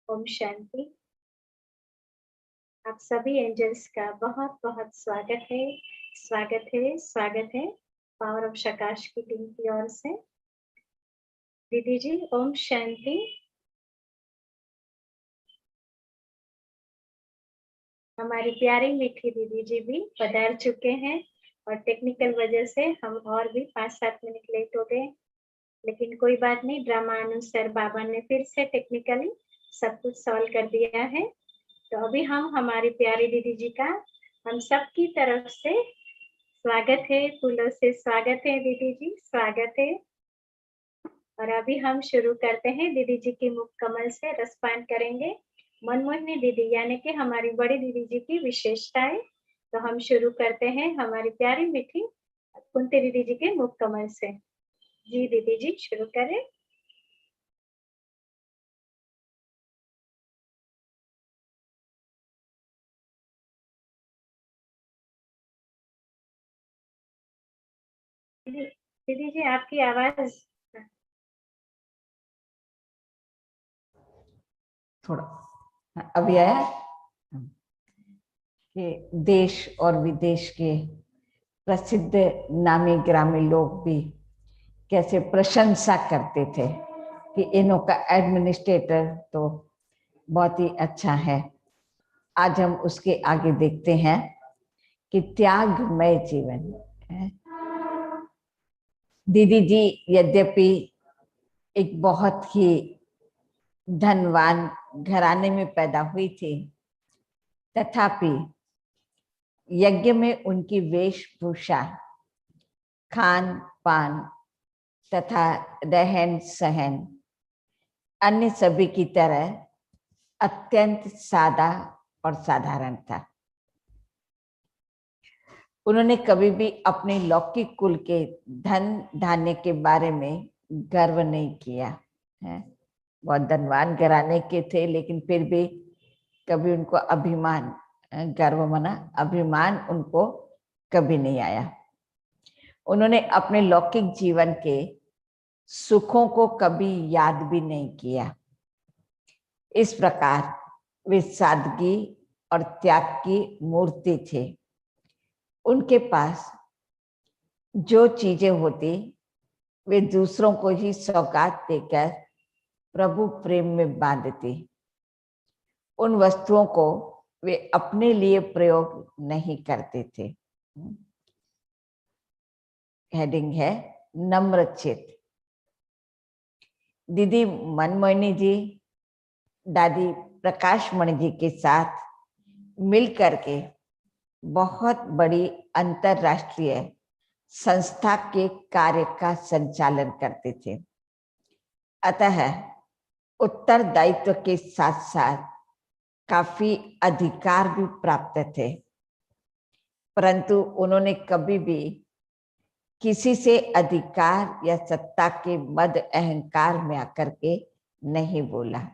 ओम शांति। आप सभी एंजल्स का बहुत बहुत स्वागत है, स्वागत है, स्वागत है पावर ऑफ शकाश की टीम की ओर से। दीदी जी ओम शांति। हमारी प्यारी मीठी दीदी जी भी पधार चुके हैं और टेक्निकल वजह से हम और भी 5-7 मिनट लेट हो गए, लेकिन कोई बात नहीं। ड्रामा अनुसार बाबा ने फिर से टेक्निकली सब कुछ सॉल्व कर दिया है। तो अभी हम हमारी प्यारी दीदी जी का हम सब की तरफ से स्वागत है, फूलों से स्वागत है दीदी जी, स्वागत है। और अभी हम शुरू करते हैं। दीदी जी की मुख कमल से रसपान करेंगे। मनमोहिनी दीदी यानी कि हमारी बड़ी दीदी जी की विशेषताएं। तो हम शुरू करते हैं हमारी प्यारी मीठी कुंती दीदी जी के मुख कमल से। जी दीदी जी शुरू करें। दीदी जी आपकी आवाज थोड़ा अभी आया कि देश और विदेश के प्रसिद्ध नामी ग्रामी लोग भी कैसे प्रशंसा करते थे कि इन्हों का एडमिनिस्ट्रेटर तो बहुत ही अच्छा है। आज हम उसके आगे देखते हैं कि त्यागमय जीवन है। दीदी जी यद्यपि एक बहुत ही धनवान घराने में पैदा हुई थी, तथापि यज्ञ में उनकी वेशभूषा, खान पान तथा रहन सहन अन्य सभी की तरह अत्यंत सादा और साधारण था। उन्होंने कभी भी अपने लौकिक कुल के धन धान्य के बारे में गर्व नहीं किया है। बहुत धनवान घराने के थे, लेकिन फिर भी कभी उनको अभिमान, गर्व मना अभिमान उनको कभी नहीं आया। उन्होंने अपने लौकिक जीवन के सुखों को कभी याद भी नहीं किया। इस प्रकार वे सादगी और त्याग की मूर्ति थे। उनके पास जो चीजें होती वे दूसरों को ही सौगात देकर प्रभु प्रेम में बांधती। उन वस्तुओं को वे अपने लिए प्रयोग नहीं करते थे। हेडिंग है नम्र चित्त। दीदी मनमोहिनी जी दादी प्रकाशमणि जी के साथ मिलकर के बहुत बड़ी अंतरराष्ट्रीय संस्था के कार्य का संचालन करते थे। अतः उत्तरदायित्व के साथ साथ काफी अधिकार भी प्राप्त थे, परंतु उन्होंने कभी भी किसी से अधिकार या सत्ता के मद अहंकार में आकर के नहीं बोला।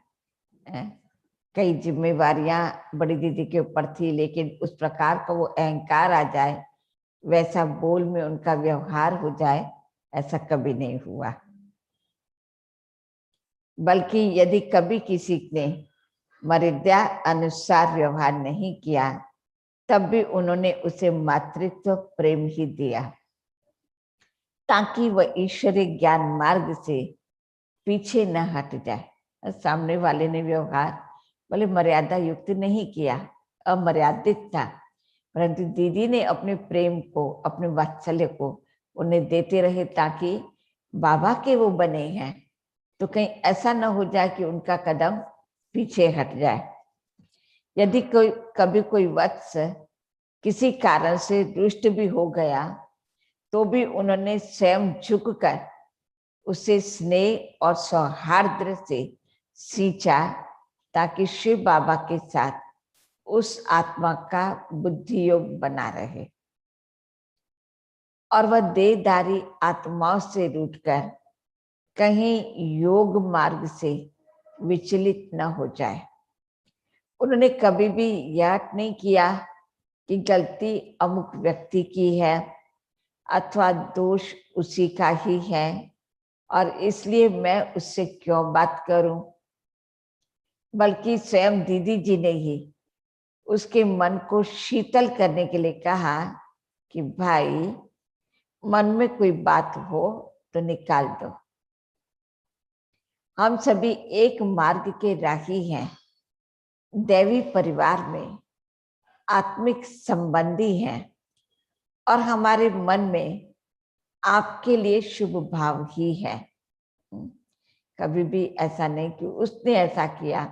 कई जिम्मेवारियां बड़ी दीदी के ऊपर थी, लेकिन उस प्रकार का वो अहंकार आ जाए, वैसा बोल में उनका व्यवहार हो जाए, ऐसा कभी नहीं हुआ। बल्कि यदि कभी किसी ने मर्यादा अनुसार व्यवहार नहीं किया, तब भी उन्होंने उसे मातृत्व प्रेम ही दिया, ताकि वह ईश्वरीय ज्ञान मार्ग से पीछे न हट जाए। सामने वाले ने व्यवहार बोले मर्यादा युक्त नहीं किया, अमर्यादित था, परंतु दीदी ने अपने प्रेम को, अपने वात्सल्य को उन्हें देते रहे, ताकि बाबा के वो बने हैं तो कहीं ऐसा न हो जाए कि उनका कदम पीछे हट जाए। यदि कभी कोई वत्स किसी कारण से दुष्ट भी हो गया, तो भी उन्होंने स्वयं झुककर उसे स्नेह और सौहार्द से सींचा, ताकि शिव बाबा के साथ उस आत्मा का बुद्धि योग बना रहे और वह देहधारी आत्माओं से रूठकर कहीं योग मार्ग से विचलित न हो जाए। उन्होंने कभी भी यह नहीं किया कि गलती अमुक व्यक्ति की है अथवा दोष उसी का ही है और इसलिए मैं उससे क्यों बात करूं। बल्कि स्वयं दीदी जी ने ही उसके मन को शीतल करने के लिए कहा कि भाई मन में कोई बात हो तो निकाल दो। हम सभी एक मार्ग के राही हैं, दैवी परिवार में आत्मिक संबंधी हैं और हमारे मन में आपके लिए शुभ भाव ही है। कभी भी ऐसा नहीं कि उसने ऐसा किया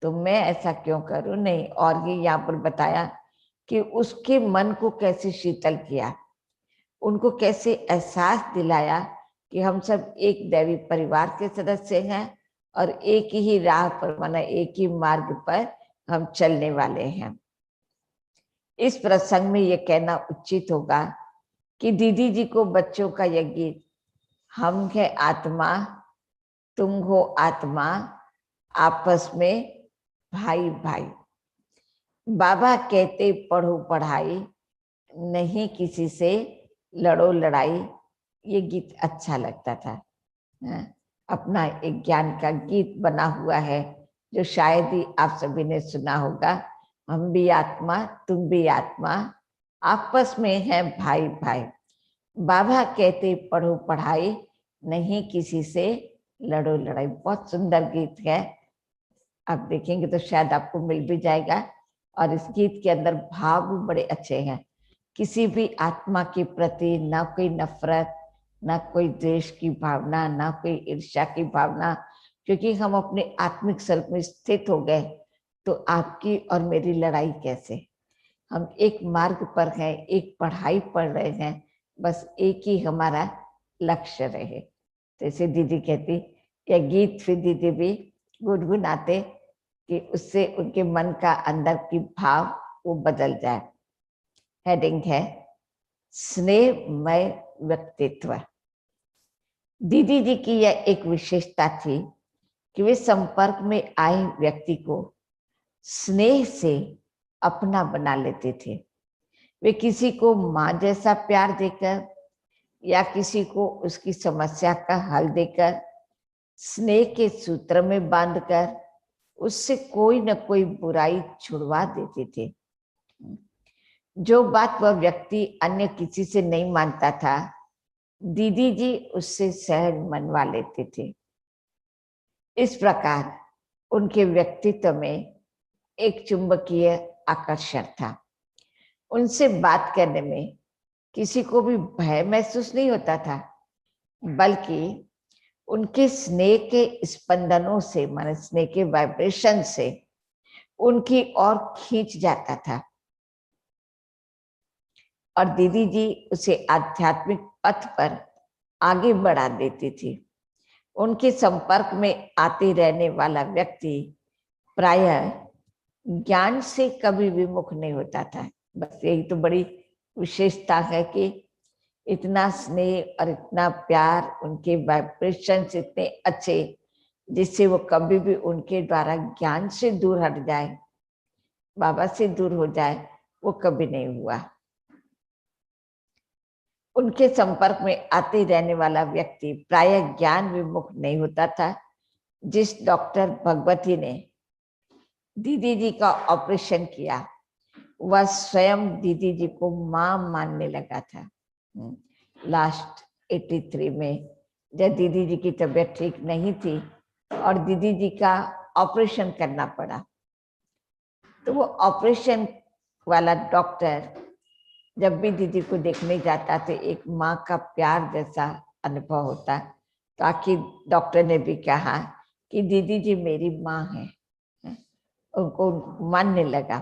तो मैं ऐसा क्यों करूं, नहीं। और ये यहाँ पर बताया कि उसके मन को कैसे शीतल किया, उनको कैसे एहसास दिलाया कि हम सब एक दैवी परिवार के सदस्य हैं और एक ही राह पर, माना एक ही मार्ग पर हम चलने वाले हैं। इस प्रसंग में ये कहना उचित होगा कि दीदी जी को बच्चों का यह गीत, हम है आत्मा तुम हो आत्मा आपस में भाई भाई, बाबा कहते पढ़ो पढ़ाई नहीं किसी से लड़ो लड़ाई, ये गीत अच्छा लगता था। अपना एक ज्ञान का गीत बना हुआ है जो शायद ही आप सभी ने सुना होगा, हम भी आत्मा तुम भी आत्मा आपस में है भाई भाई, बाबा कहते पढ़ो पढ़ाई नहीं किसी से लड़ो लड़ाई। बहुत सुंदर गीत है, आप देखेंगे तो शायद आपको मिल भी जाएगा। और इस गीत के अंदर भाव भी बड़े अच्छे हैं। किसी भी आत्मा के प्रति ना कोई नफरत, ना कोई द्वेष की भावना, ना कोई ईर्ष्या की भावना, क्योंकि हम अपने आत्मिक स्वरूप में स्थित हो गए तो आपकी और मेरी लड़ाई कैसे। हम एक मार्ग पर हैं, एक पढ़ाई पढ़ रहे हैं, बस एक ही हमारा लक्ष्य रहे। तो इसे दीदी कहती, यह गीत फिर दीदी भी गुनगुनाते कि उससे उनके मन का अंदर की भाव वो बदल जाए। हेडिंग है स्नेहमय व्यक्तित्व। दीदी जी की यह एक विशेषता थी कि वे संपर्क में आए व्यक्ति को स्नेह से अपना बना लेते थे। वे किसी को माँ जैसा प्यार देकर या किसी को उसकी समस्या का हल देकर, स्नेह के सूत्र में बांधकर उससे कोई न कोई बुराई छुड़वा देते थे। जो बात वह व्यक्ति अन्य किसी से नहीं मानता था, दीदी जी उससे सहज मनवा लेते थे। इस प्रकार उनके व्यक्तित्व में एक चुंबकीय आकर्षण था। उनसे बात करने में किसी को भी भय महसूस नहीं होता था, बल्कि उनके स्नेह के स्पंदनों से, माने स्नेह के वाइब्रेशन से उनकी ओर खींच जाता था और दीदी जी उसे आध्यात्मिक पथ पर आगे बढ़ा देती थी। उनके संपर्क में आते रहने वाला व्यक्ति प्रायः ज्ञान से कभी विमुख नहीं होता था। बस यही तो बड़ी विशेषता है कि इतना स्नेह और इतना प्यार, उनके वाइब्रेशंस इतने अच्छे, जिससे वो कभी भी उनके द्वारा ज्ञान से दूर हट जाए, बाबा से दूर हो जाए, वो कभी नहीं हुआ। उनके संपर्क में आते रहने वाला व्यक्ति प्रायः ज्ञान विमुख नहीं होता था। जिस डॉक्टर भगवती ने दीदी जी का ऑपरेशन किया, वह स्वयं दीदी जी को मां मानने लगा था। लास्ट 83 में जब दीदी जी की तबीयत ठीक नहीं थी और दीदी जी का ऑपरेशन करना पड़ा, तो वो ऑपरेशन वाला डॉक्टर जब भी दीदी को देखने जाता तो एक माँ का प्यार जैसा अनुभव होता। ताकि डॉक्टर ने भी कहा कि दीदी जी मेरी माँ है, उनको मानने लगा।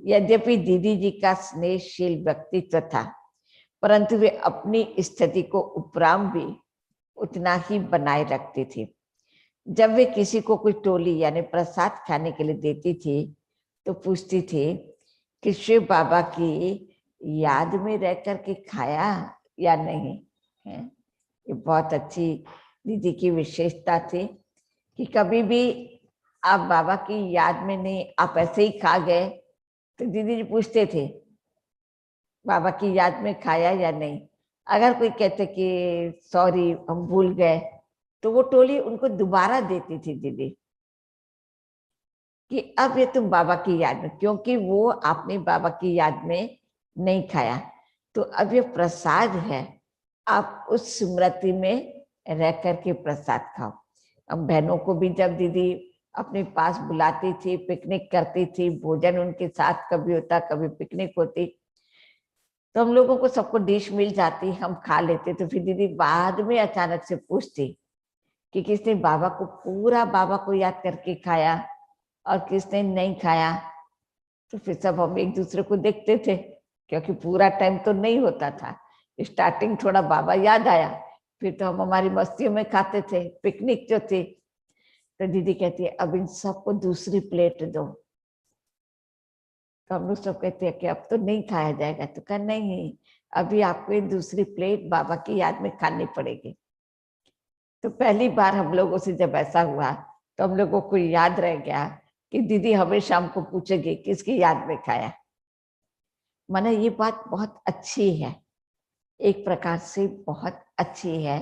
यद्यपि दीदी जी का स्नेहशील व्यक्तित्व था, परंतु वे अपनी स्थिति को उपराम भी उतना ही बनाए रखती थी। जब वे किसी को कोई टोली यानी प्रसाद खाने के लिए देती थी तो पूछती थी कि शिव बाबा की याद में रह करके खाया या नहीं है। ये बहुत अच्छी दीदी की विशेषता थी कि कभी भी आप बाबा की याद में नहीं, आप ऐसे ही खा गए तो दीदी जी पूछते थे बाबा की याद में खाया या नहीं। अगर कोई कहते कि सॉरी हम भूल गए, तो वो टोली उनको दोबारा देती थी दीदी। कि अब ये तुम बाबा की याद में, क्योंकि वो आपने बाबा की याद में नहीं खाया, तो अब ये प्रसाद है, आप उस स्मृति में रह करके प्रसाद खाओ। अब बहनों को भी जब दीदी अपने पास बुलाती थी, पिकनिक करती थी, भोजन उनके साथ कभी होता, कभी पिकनिक होती, तो हम लोगों को सबको डिश मिल जाती, हम खा लेते। तो फिर दीदी बाद में अचानक से पूछती कि किसने बाबा को, पूरा बाबा को याद करके खाया और किसने नहीं खाया। तो फिर सब हम एक दूसरे को देखते थे, क्योंकि पूरा टाइम तो नहीं होता था। स्टार्टिंग थोड़ा बाबा याद आया, फिर तो हम हमारी मस्तियों में खाते थे, पिकनिक जो थी। तो दीदी कहती है अब इन सबको दूसरी प्लेट दो। तो हम लोग सब कहते हैं कि अब तो नहीं खाया जाएगा। तो कहा नहीं, अभी आपको ये दूसरी प्लेट बाबा की याद में खानी पड़ेगी। तो पहली बार हम लोगों से जब ऐसा हुआ, तो हम लोगों को याद रह गया कि दीदी हमेशा हमको पूछेगी किसकी याद में खाया। माना ये बात बहुत अच्छी है, एक प्रकार से बहुत अच्छी है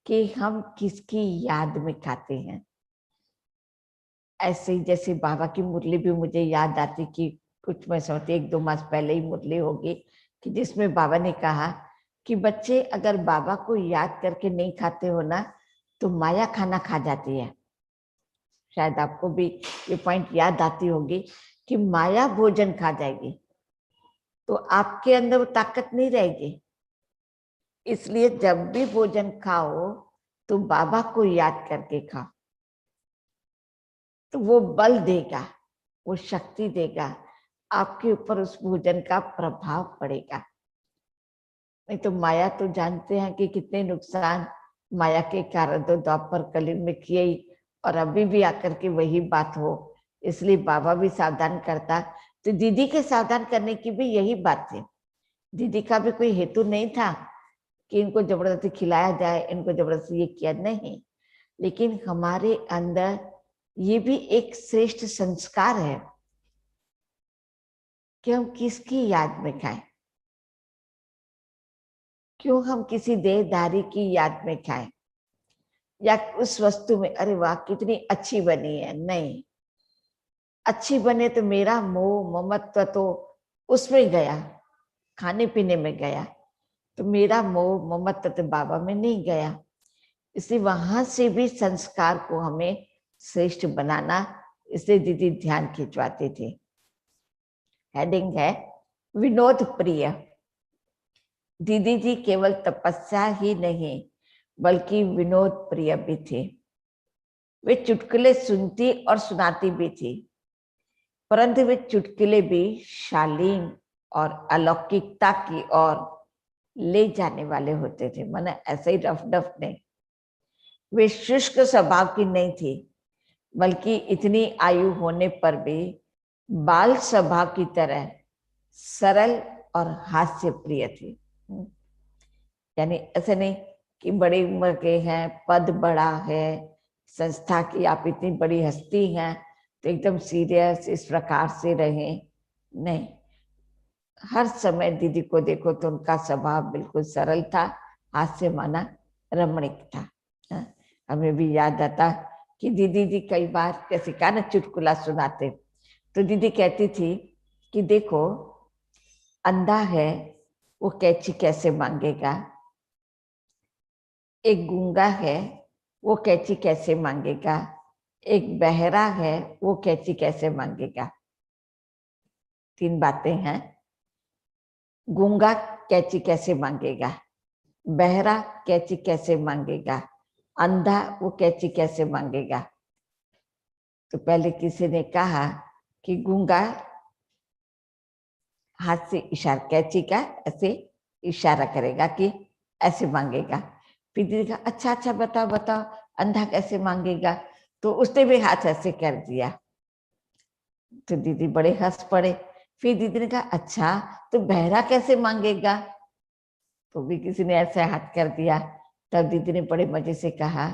कि हम किसकी याद में खाते हैं। ऐसे ही जैसे बाबा की मुरली भी मुझे याद आती कि कुछ मैं समझती 1-2 मास पहले ही मुरली होगी, कि जिसमें बाबा ने कहा कि बच्चे अगर बाबा को याद करके नहीं खाते हो ना, तो माया खाना खा जाती है। शायद आपको भी ये पॉइंट याद आती होगी कि माया भोजन खा जाएगी, तो आपके अंदर वो ताकत नहीं रहेगी। इसलिए जब भी भोजन खाओ तो बाबा को याद करके खाओ, तो वो बल देगा, वो शक्ति देगा, आपके ऊपर उस भोजन का प्रभाव पड़ेगा। नहीं तो माया तो जानते हैं कि कितने नुकसान माया के कारण तो द्वापर कलयुग में किए ही, और अभी भी आकर के वही बात हो। इसलिए बाबा भी सावधान करता, तो दीदी के सावधान करने की भी यही बात थी। दीदी का भी कोई हेतु नहीं था कि इनको जबरदस्ती खिलाया जाए, इनको जबरदस्ती ये किया, नहीं। लेकिन हमारे अंदर ये भी एक श्रेष्ठ संस्कार है कि हम किसकी याद में खाएं। क्यों हम किसी देहधारी की याद में खाएं, या उस वस्तु में अरे वाह कितनी अच्छी बनी है, नहीं। अच्छी बने तो मेरा मोह ममत्व तो उसमें गया, खाने पीने में गया, तो मेरा मोह ममत्व तो बाबा में नहीं गया। इसलिए वहां से भी संस्कार को हमें श्रेष्ठ बनाना, इसलिए दीदी ध्यान खिंचवाती थी। हेडिंग है विनोद प्रिय। दीदी जी केवल तपस्या ही नहीं बल्कि विनोद प्रिय भी थे। वे चुटकुले सुनती और सुनाती भी थी, परंतु वे चुटकुले भी शालीन और अलौकिकता की ओर ले जाने वाले होते थे। माने ऐसे ही रफ डफ नहीं, वे शुष्क स्वभाव की नहीं थी, बल्कि इतनी आयु होने पर भी बाल स्वभाव की तरह सरल और हास्य प्रिय थी। यानी ऐसे नहीं कि बड़ी उम्र के हैं, पद बड़ा है, संस्था की आप इतनी बड़ी हस्ती हैं तो एकदम सीरियस इस प्रकार से रहे, नहीं। हर समय दीदी को देखो तो उनका स्वभाव बिल्कुल सरल था, हास्य माना रमणीक था। हमें भी याद आता कि दीदी जी कई बार जैसे का ना चुटकुला सुनाते, तो दीदी कहती थी कि देखो अंधा है वो कैंची कैसे मांगेगा, एक गूंगा है वो कैंची कैसे मांगेगा, एक बहरा है वो कैंची कैसे मांगेगा। 3 बातें हैं। गूंगा कैंची कैसे मांगेगा, बहरा कैंची कैसे मांगेगा, अंधा वो कैंची कैसे मांगेगा। तो पहले किसी ने कहा कि गूंगा हाथ से इशारा, कैंची का ऐसे इशारा करेगा कि ऐसे मांगेगा। फिर दीदी कहा अच्छा अच्छा बताओ बताओ अंधा कैसे मांगेगा, तो उसने भी हाथ ऐसे कर दिया। तो दीदी बड़े हंस पड़े। फिर दीदी ने कहा अच्छा तो बहरा कैसे मांगेगा, तो भी किसी ने ऐसे हाथ कर दिया। तब दीदी ने बड़े मजे से कहा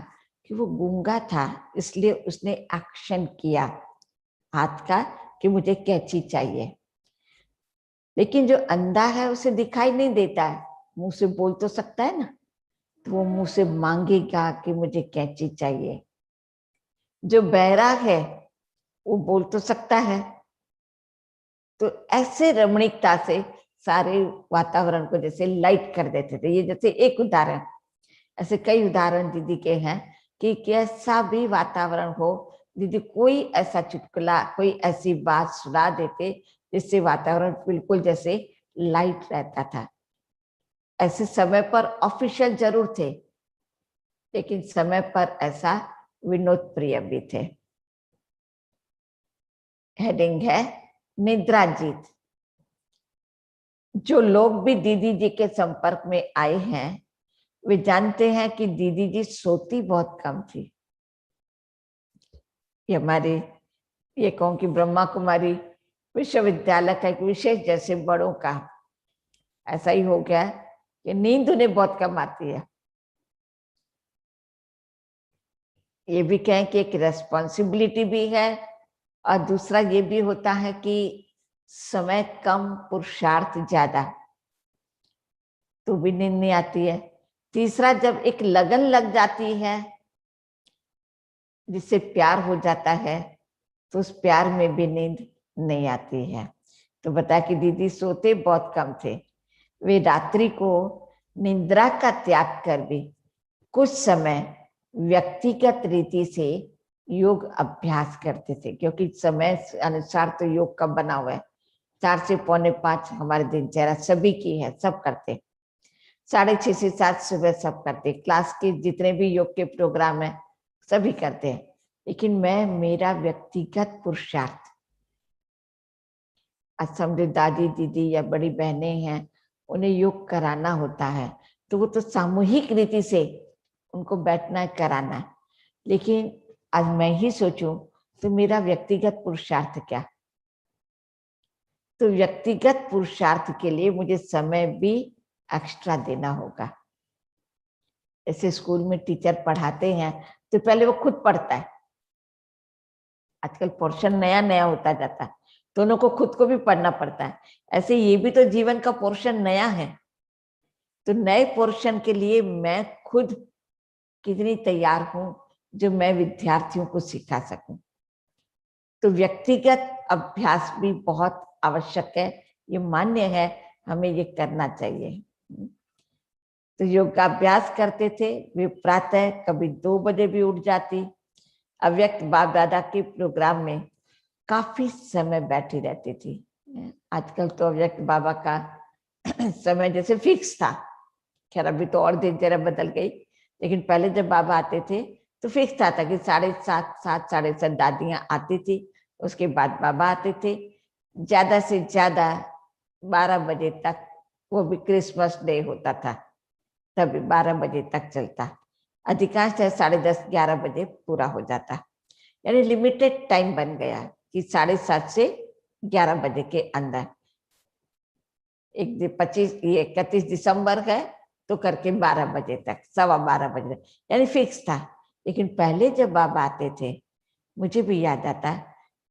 कि वो गूंगा था इसलिए उसने एक्शन किया हाथ का कि मुझे कैंची चाहिए, लेकिन जो अंधा है उसे दिखाई नहीं देता है, मुंह से बोल तो सकता है ना, तो वो मुंह से मांगेगा कि मुझे कैंची चाहिए। जो बहरा है वो बोल तो सकता है। तो ऐसे रमणीकता से सारे वातावरण को जैसे लाइट कर देते थे। ये जैसे एक उदाहरण, ऐसे कई उदाहरण दीदी के हैं कि कैसा भी वातावरण हो, दीदी कोई ऐसा चुटकुला, कोई ऐसी बात सुना देते जिससे वातावरण बिल्कुल जैसे लाइट रहता था। ऐसे समय पर ऑफिशियल जरूर थे, लेकिन समय पर ऐसा विनोद प्रिय भी थे। हेडिंग है निद्रा जीत। जो लोग भी दीदी जी के संपर्क में आए हैं वे जानते हैं कि दीदी जी सोती बहुत कम थी। ये हमारे, ये कहूं कि ब्रह्मा कुमारी विश्वविद्यालय का एक विशेष जैसे बड़ों का ऐसा ही हो गया कि नींद उन्हें बहुत कम आती है। ये भी कहें कि एक रेस्पॉन्सिबिलिटी भी है, और दूसरा ये भी होता है कि समय कम पुरुषार्थ ज्यादा, तो भी नींद नहीं आती है। तीसरा, जब एक लगन लग जाती है जिससे प्यार हो जाता है तो उस प्यार में भी नींद नहीं आती है। तो बता कि दीदी सोते बहुत कम थे। वे रात्रि को निद्रा का त्याग कर भी कुछ समय व्यक्तिगत रीति से योग अभ्यास करते थे, क्योंकि समय अनुसार तो योग का बना हुआ है। 4 से 4:45 हमारे दिनचर्या सभी की है, सब करते। 6:30 से 7 सुबह सब करते। क्लास के जितने भी योग के प्रोग्राम है सभी करते हैं। लेकिन मैं, मेरा व्यक्तिगत पुरुषार्थ, आज समझो दादी दीदी या बड़ी बहनें हैं, उन्हें योग कराना होता है तो वो तो सामूहिक रीति से उनको बैठना है, कराना है। लेकिन आज मैं ही सोचूं तो मेरा व्यक्तिगत पुरुषार्थ क्या? तो व्यक्तिगत पुरुषार्थ के लिए मुझे समय भी एक्स्ट्रा देना होगा। ऐसे स्कूल में टीचर पढ़ाते हैं तो पहले वो खुद पढ़ता है, आजकल पोर्शन नया नया होता जाता है, दोनों को खुद को भी पढ़ना पड़ता है। ऐसे ये भी तो जीवन का पोर्शन नया है, तो नए पोर्शन के लिए मैं खुद कितनी तैयार हूं जो मैं विद्यार्थियों को सिखा सकूं। तो व्यक्तिगत अभ्यास भी बहुत आवश्यक है, ये मान्य है, हमें ये करना चाहिए। तो योगाभ्यास करते थे। वे प्रातः कभी 2 बजे भी उठ जाती। अव्यक्त बाप दादा के प्रोग्राम में काफी समय बैठी रहती थी। आजकल तो अव्यक्त बाबा का समय जैसे फिक्स था, खैर अभी तो और दिनचर्या बदल गई, लेकिन पहले जब बाबा आते थे तो फिक्स था कि 7:30 7:30 दादियां आती थी, उसके बाद बाबा आते थे। ज्यादा से ज्यादा 12 बजे तक, वो भी क्रिसमस डे होता था तभी 12 बजे तक चलता, अधिकांश 10:30 11 बजे पूरा हो जाता। यानी लिमिटेड टाइम बन गया कि 7:30 से 11 बजे के अंदर। 31 दिसंबर है तो करके 12 बजे तक, 12:15 बजे तक, यानी फिक्स था। लेकिन पहले जब बाबा आते थे, मुझे भी याद आता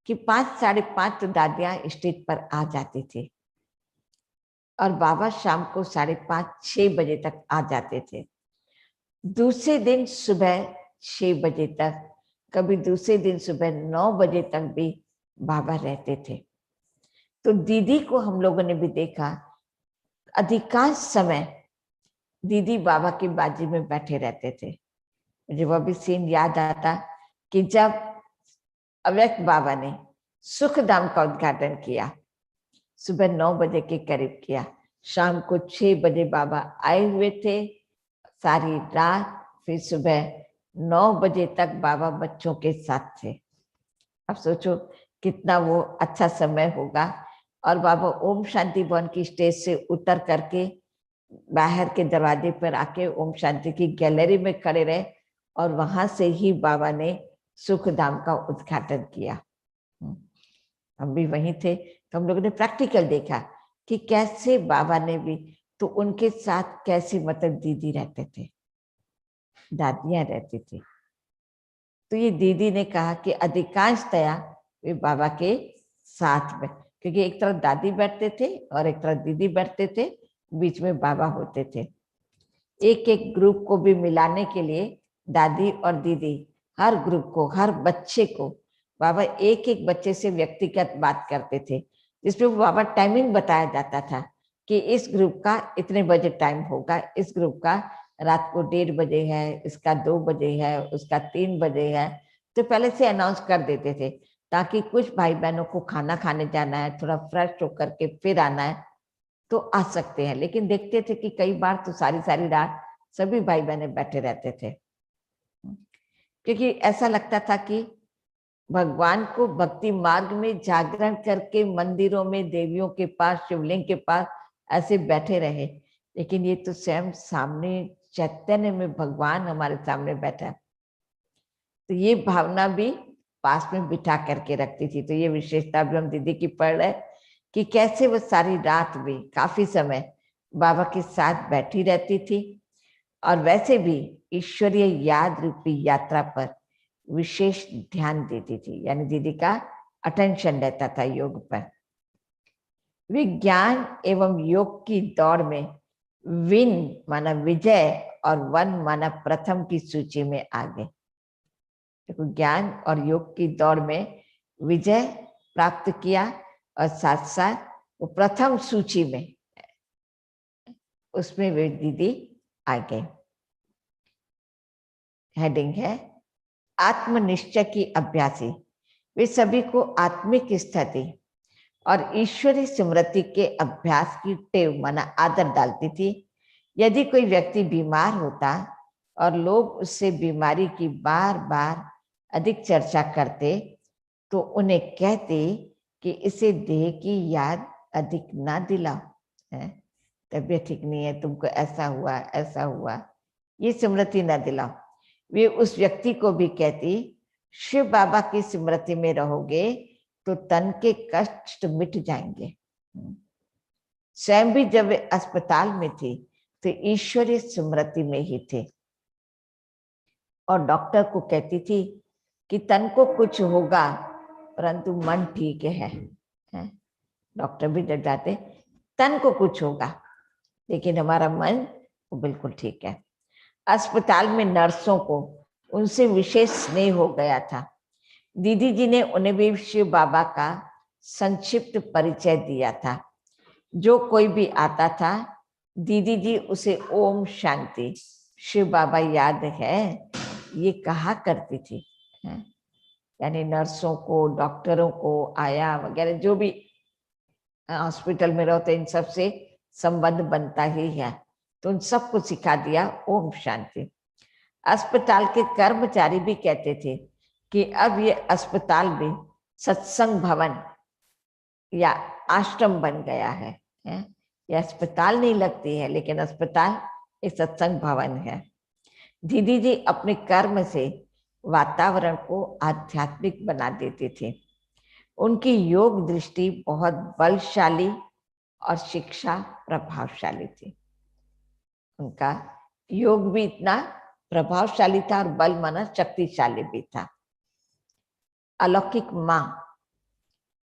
कि 5 5:30 तो दादियां स्टेज पर आ जाती थी और बाबा शाम को 5:30 6 बजे तक आ जाते थे। दूसरे दिन सुबह 6 बजे तक, कभी दूसरे दिन सुबह 9 बजे तक भी बाबा रहते थे। तो दीदी को हम लोगों ने भी देखा, अधिकांश समय दीदी बाबा की बाजी में बैठे रहते थे। मुझे वह भी सीन याद आता कि जब अव्यक्त बाबा ने सुखधाम का उद्घाटन किया, सुबह 9 बजे के करीब किया, शाम को 6 बजे बाबा आए हुए थे, सारी रात, फिर सुबह 9 बजे तक बाबा बच्चों के साथ थे। अब सोचो कितना वो अच्छा समय होगा। और बाबा ओम शांति भवन की स्टेज से उतर करके बाहर के दरवाजे पर आके ओम शांति की गैलरी में खड़े रहे और वहां से ही बाबा ने सुखधाम का उद्घाटन किया। हम भी वहीं थे तो हम लोगों ने प्रैक्टिकल देखा कि कैसे बाबा ने भी, तो उनके साथ कैसे मतलब दीदी रहते थे, दादियां रहती थी। तो ये दीदी ने कहा कि अधिकांशतया वे बाबा के साथ में, क्योंकि एक तरफ दादी बैठते थे और एक तरफ दीदी बैठते थे, बीच में बाबा होते थे। एक एक ग्रुप को भी मिलाने के लिए दादी और दीदी हर ग्रुप को, हर बच्चे को बाबा एक एक बच्चे से व्यक्तिगत बात करते थे, जिसमें वो बाबा टाइमिंग बताया जाता था कि इस ग्रुप का इतने बजे टाइम होगा, इस ग्रुप का रात को 1:30 बजे है, इसका 2 बजे है, उसका 3 बजे है। तो पहले से अनाउंस कर देते थे, ताकि कुछ भाई बहनों को खाना खाने जाना है, थोड़ा फ्रेश होकर के फिर आना है तो आ सकते हैं। लेकिन देखते थे कि कई बार तो सारी सारी रात सभी भाई बहने बैठे रहते थे, क्योंकि ऐसा लगता था कि भगवान को भक्ति मार्ग में जागरण करके मंदिरों में देवियों के पास, शिवलिंग के पास ऐसे बैठे रहे, लेकिन ये तो स्वयं सामने चैतन्य में भगवान हमारे सामने बैठा है। तो ये भावना भी पास में बिठा करके रखती थी। तो ये विशेषता भी हम दीदी की पढ़ रहे कि कैसे वो सारी रात भी काफी समय बाबा के साथ बैठी रहती थी, और वैसे भी ईश्वरीय याद रूपी यात्रा पर विशेष ध्यान देती थी। यानी दीदी का अटेंशन रहता था योग पर। विज्ञान एवं योग की दौड़ में विन माना विजय और वन माना प्रथम की सूची में आगे। देखो, ज्ञान और योग की दौड़ में विजय प्राप्त किया और साथ साथ वो प्रथम सूची में उसमें वे दीदी आ गए। हेडिंग है आत्मनिश्चय की अभ्यासी। वे सभी को आत्मिक स्थिति और ईश्वरीय स्मृति के अभ्यास की टेव माना आदत डालती थी। यदि कोई व्यक्ति बीमार होता और लोग उससे बीमारी की बार बार अधिक चर्चा करते तो उन्हें कहते कि इसे देह की याद अधिक ना दिलाओ, है तबीयत ठीक नहीं है, तुमको ऐसा हुआ, ये स्मृति ना दिलाओ। वे उस व्यक्ति को भी कहती, शिव बाबा की स्मृति में रहोगे तो तन के कष्ट मिट जाएंगे। स्वयं भी जब वे अस्पताल में थी तो ईश्वरीय स्मृति में ही थे, और डॉक्टर को कहती थी कि तन को कुछ होगा परंतु मन ठीक है। डॉक्टर भी डर जाते, तन को कुछ होगा लेकिन हमारा मन वो बिल्कुल ठीक है। अस्पताल में नर्सों को उनसे विशेष स्नेह हो गया था। दीदी जी ने उन्हें भी शिव बाबा का संक्षिप्त परिचय दिया था। जो कोई भी आता था दीदी जी उसे ओम शांति शिव बाबा याद है ये कहा करती थी। यानी नर्सों को, डॉक्टरों को, आया वगैरह जो भी हॉस्पिटल में रहो तो इन सब से संबंध बनता ही है, तो उन सबको सिखा दिया ओम शांति। अस्पताल के कर्मचारी भी कहते थे कि अब ये अस्पताल भी सत्संग भवन या आश्रम बन गया है। ये अस्पताल नहीं लगती है लेकिन अस्पताल एक सत्संग भवन है। दीदी जी अपने कर्म से वातावरण को आध्यात्मिक बना देते थे। उनकी योग दृष्टि बहुत बलशाली और शिक्षा प्रभावशाली थी। उनका योग भी इतना प्रभावशाली था और बल माना शक्तिशाली भी था। अलौकिक माँ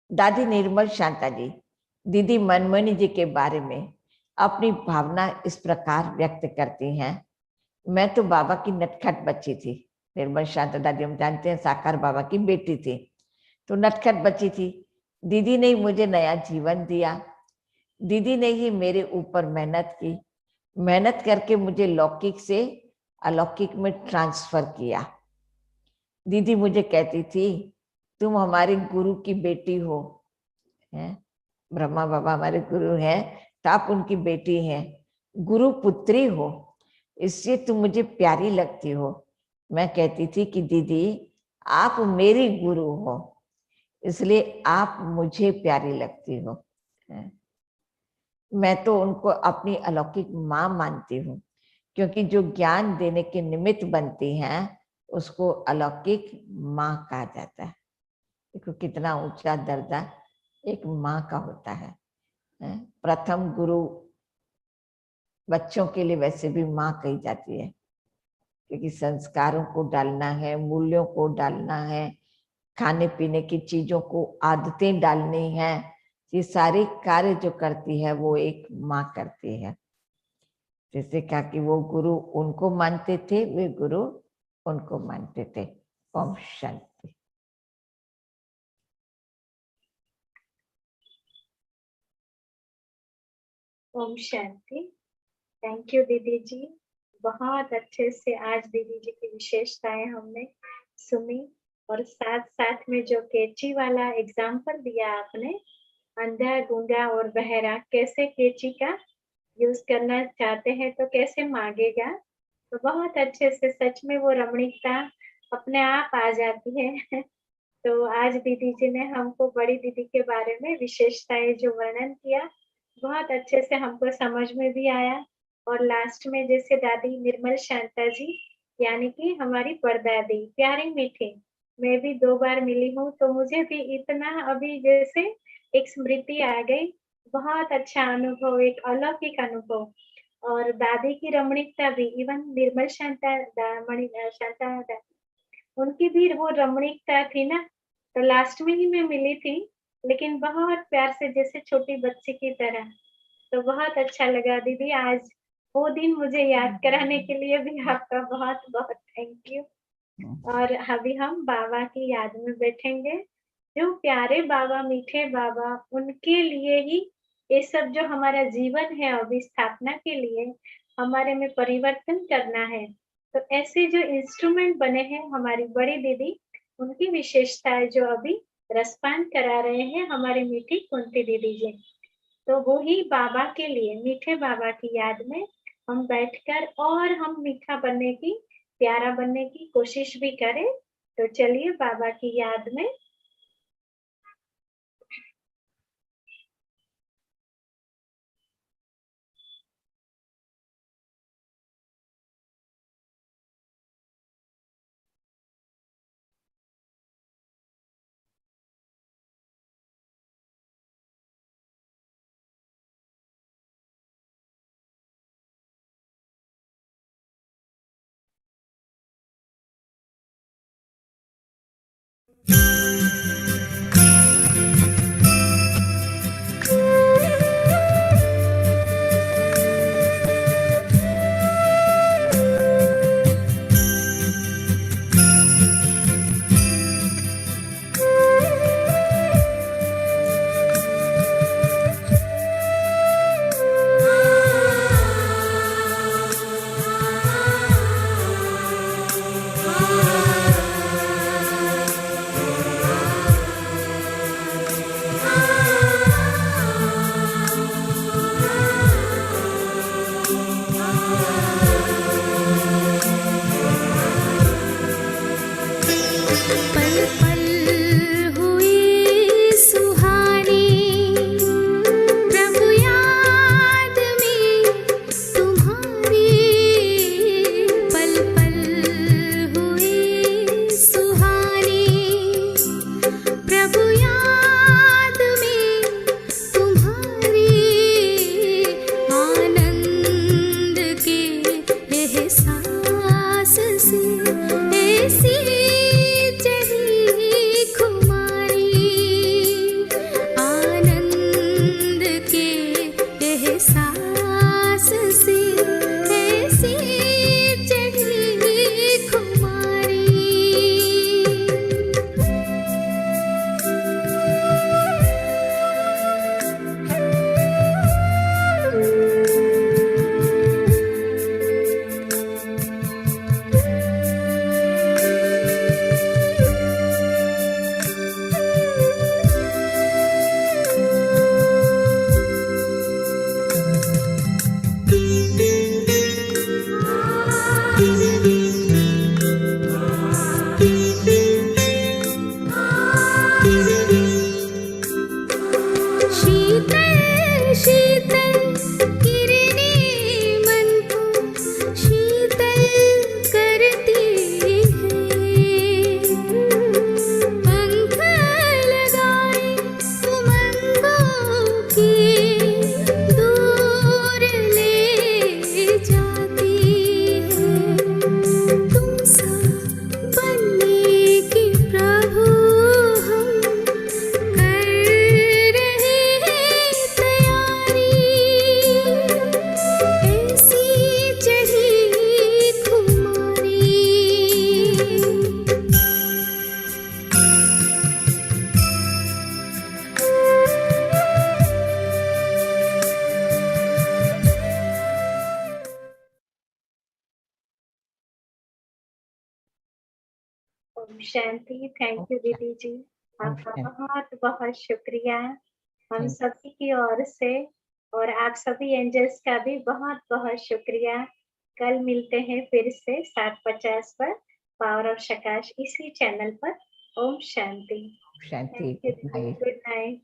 दादी निर्मल शांता जी दीदी मनमोहनी जी के बारे में अपनी भावना इस प्रकार व्यक्त करती हैं। मैं तो बाबा की नटखट बच्ची थी। निर्मल शांता दादी हम जानते हैं साकार बाबा की बेटी थी, तो नटखट बच्ची थी। दीदी ने मुझे नया जीवन दिया। दीदी ने ही मेरे ऊपर मेहनत की, मेहनत करके मुझे लौकिक से अलौकिक में ट्रांसफर किया। दीदी मुझे कहती थी तुम हमारे गुरु की बेटी हो, हैं ब्रह्मा बाबा हमारे गुरु हैं तो आप उनकी बेटी हैं, गुरु पुत्री हो, इससे तुम मुझे प्यारी लगती हो। मैं कहती थी कि दीदी आप मेरी गुरु हो इसलिए आप मुझे प्यारी लगती हो। मैं तो उनको अपनी अलौकिक माँ मानती हूँ, क्योंकि जो ज्ञान देने के निमित्त बनती हैं उसको अलौकिक माँ कहा जाता है। देखो कितना ऊंचा दर्जा एक माँ का होता है। प्रथम गुरु बच्चों के लिए वैसे भी माँ कही जाती है, क्योंकि संस्कारों को डालना है, मूल्यों को डालना है, खाने पीने की चीजों को आदतें डालनी है, ये सारे कार्य जो करती है वो एक माँ करती है। जैसे कहा कि वो गुरु उनको मानते थे, वे गुरु उनको मानते थे। ओम शांति। ओम शांति। थैंक यू दीदी जी, बहुत अच्छे से आज दीदी जी की विशेषताएं हमने सुनी और साथ साथ में जो कैची वाला एग्जाम्पल दिया आपने, अंधा गूंगा और बहरा कैसे कैची का यूज करना चाहते हैं तो कैसे मांगेगा, तो बहुत अच्छे से सच में वो रमणीकता अपने आप आ जाती है। तो आज दीदी जी ने हमको बड़ी दीदी के बारे में विशेषताएं जो वर्णन किया, बहुत अच्छे से हमको समझ में भी आया। और लास्ट में जैसे दादी निर्मल शांता जी यानी कि हमारी परदादी प्यारी मीठी, मैं भी 2 बार मिली हूँ तो मुझे भी इतना अभी जैसे एक स्मृति आ गई। बहुत अच्छा अनुभव, एक अलौकिक अनुभव। और दादी की रमणीकता भी इवन निर्मल शांता उनकी भी वो रमणीकता थी ना, तो लास्ट में ही मैं मिली थी, लेकिन बहुत प्यार से जैसे छोटी बच्ची की तरह। तो बहुत अच्छा लगा दीदी, आज वो दिन मुझे याद कराने के लिए भी आपका बहुत-बहुत थैंक यू। और अभी हम बाबा की याद में बैठेंगे। जो प्यारे बाबा, मीठे बाबा, उनके लिए ही ये सब जो हमारा जीवन है अभी स्थापना के लिए हमारे में परिवर्तन करना है। तो ऐसे जो इंस्ट्रूमेंट बने हैं हमारी बड़ी दीदी, उनकी विशेषताएं जो अभी रसपान करा रहे हैं हमारे मीठी कुंती दीदी जी। तो वो ही बाबा के लिए, मीठे बाबा की याद में हम बैठकर और हम मीठा बनने की, प्यारा बनने की कोशिश भी करें। तो चलिए बाबा की याद में ओम शांति। थैंक यू दीदी जी, ओम आपका शांति। बहुत बहुत शुक्रिया हम Thank सभी की ओर से, और आप सभी एंजल्स का भी बहुत बहुत शुक्रिया। कल मिलते हैं फिर से 7:50 पर पावर ऑफ प्रकाश इसी चैनल पर। Om Shanti. Shanti. Thank you Good दीदी, night. Good night.